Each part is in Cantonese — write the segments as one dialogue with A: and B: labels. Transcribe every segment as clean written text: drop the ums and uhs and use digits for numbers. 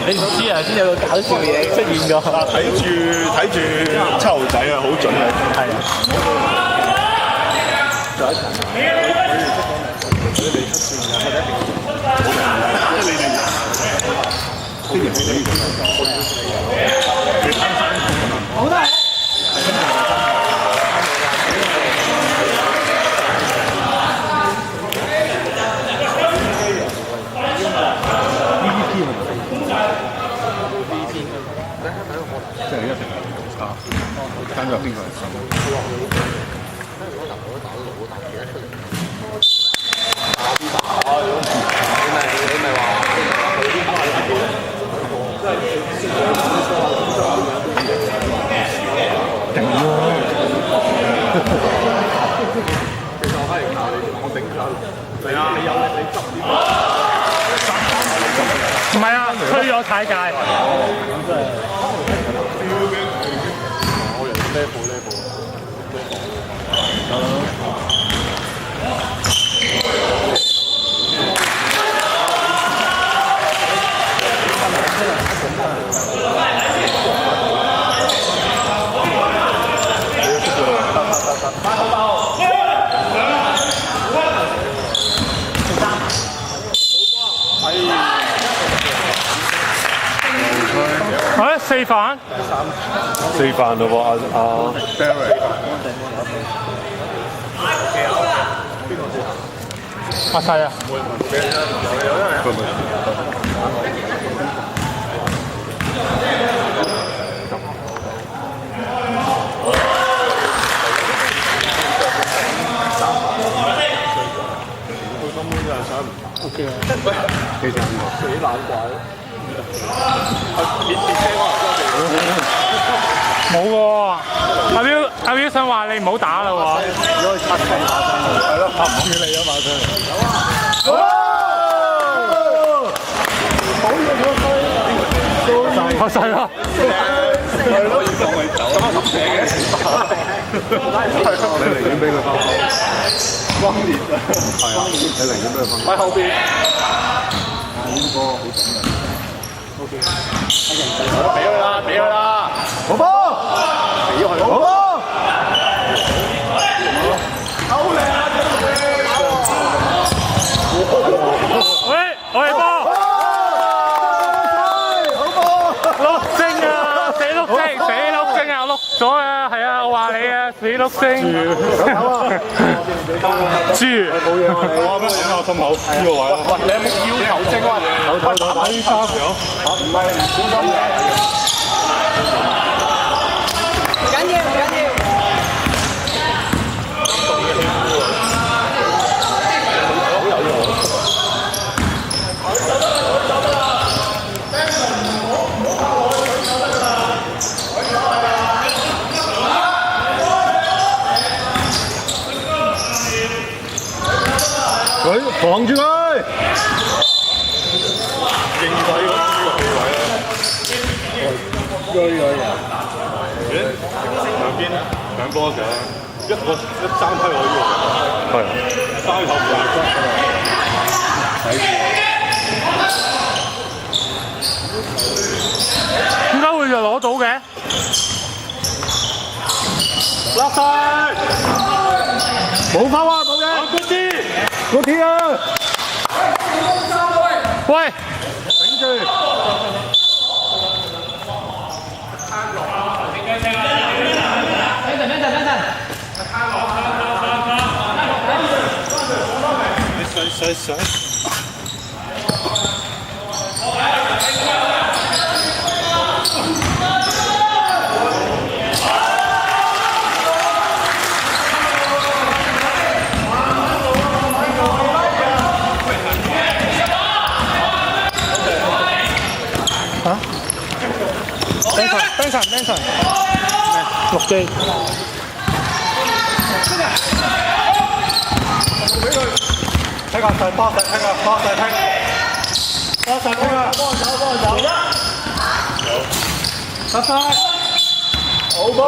A: 你唔知啊，先有個搞笑嘢出現過。
B: 嗱，睇住七號仔啊，好準啊！
A: 係啊。再一場。你出線啊，或者即係你哋啲人嚟好得。即係一定係差，跟住邊個嚟信？唔係啊，推咗太界。好，四飯。
B: 四飯咯喎，阿 Barry。
A: 阿細啊！OK 啊，其實幾冷怪。冇喎，阿 Wilson 話你唔好打啦喎。如果拆機馬上係咯，合唔處理啊馬上。好嘢好嘢，細啦。係咯，要放佢走。你寧願俾佢翻返。轟烈啊！係啊，你寧願俾佢翻返。喺後邊。呢個好準嘅。OK。俾佢啦，俾佢啦。好波！俾咗佢。好波！好靚啊！喂，我係波。好波！碌星啊！死碌星！死碌星啊！碌咗啊！係啊！我話你啊！死碌星！豬！冇嘢啊！我俾你影下心口呢個位。喂，你有冇要求證啊？打呢三場。唔係唔小心嘅。喂，防住佢！應使嗰個地位啊！追佢啊！兩邊兩波嘅，一三批我呢個，係三頭唔大點解會就攞到嘅？落晒！冇拋啊！冇嘢。嗰啲啊！喂，頂住！水。嚇？登場，6機。睇下細波細聽啊，波細聽啊！幫手！得晒！好波！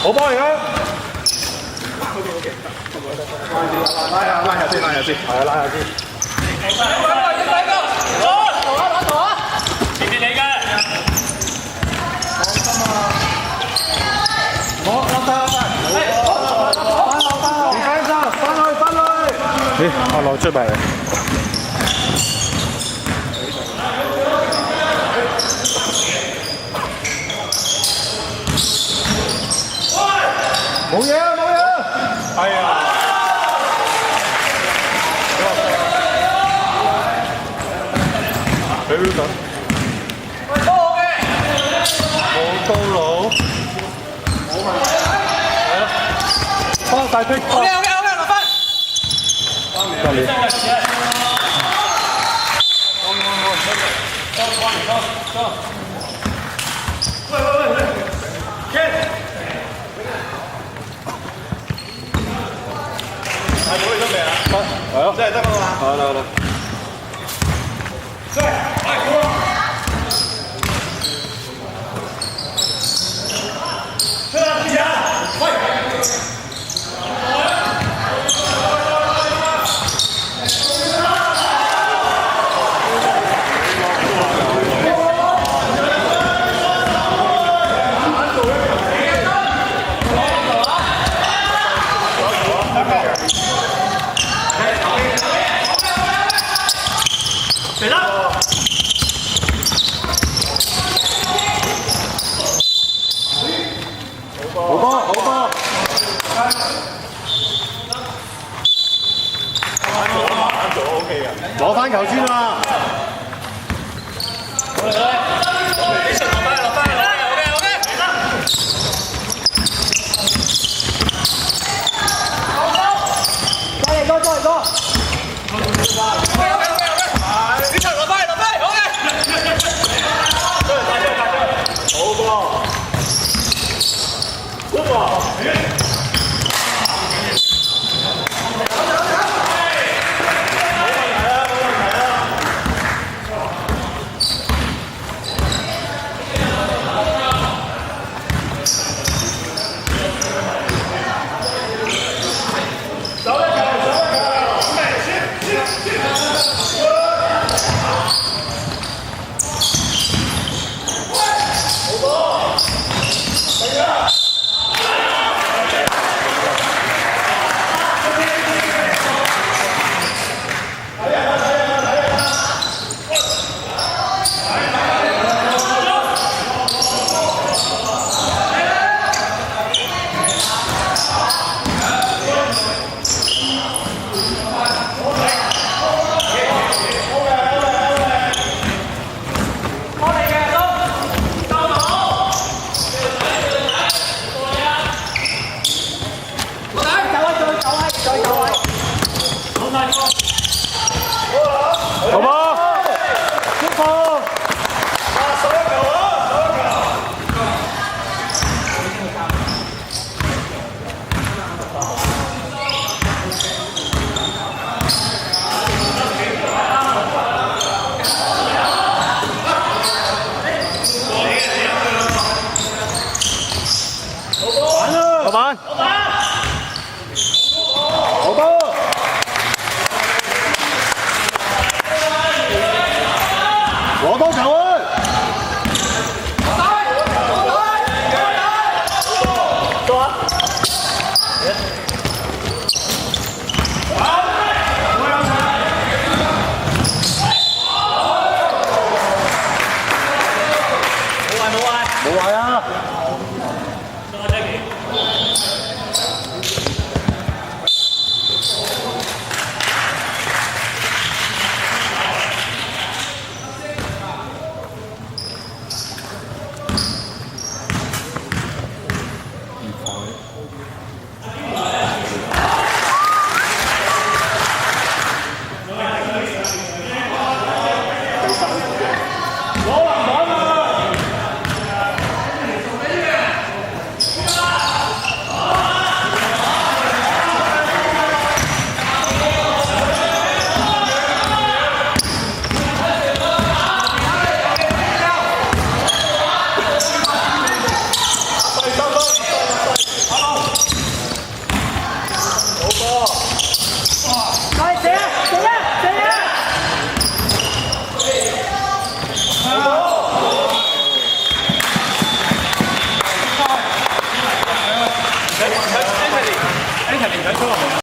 A: 好波而家！拉下先，係啊，拉下先。
C: 前面你嘅。
A: 好，
B: 咦，阿樂出埋嚟。
A: 冇嘢啊，冇嘢啊。
B: 係啊。俾佢等。冇高佬。幫大飛。
C: OK，落分。
B: 得你。係咯，
A: 真係得㗎嘛？
B: 係啦。
A: 攞翻球先啦！
B: 好冇？
A: 舒服。
B: 老闆。
A: 好波。係唔使出嚟。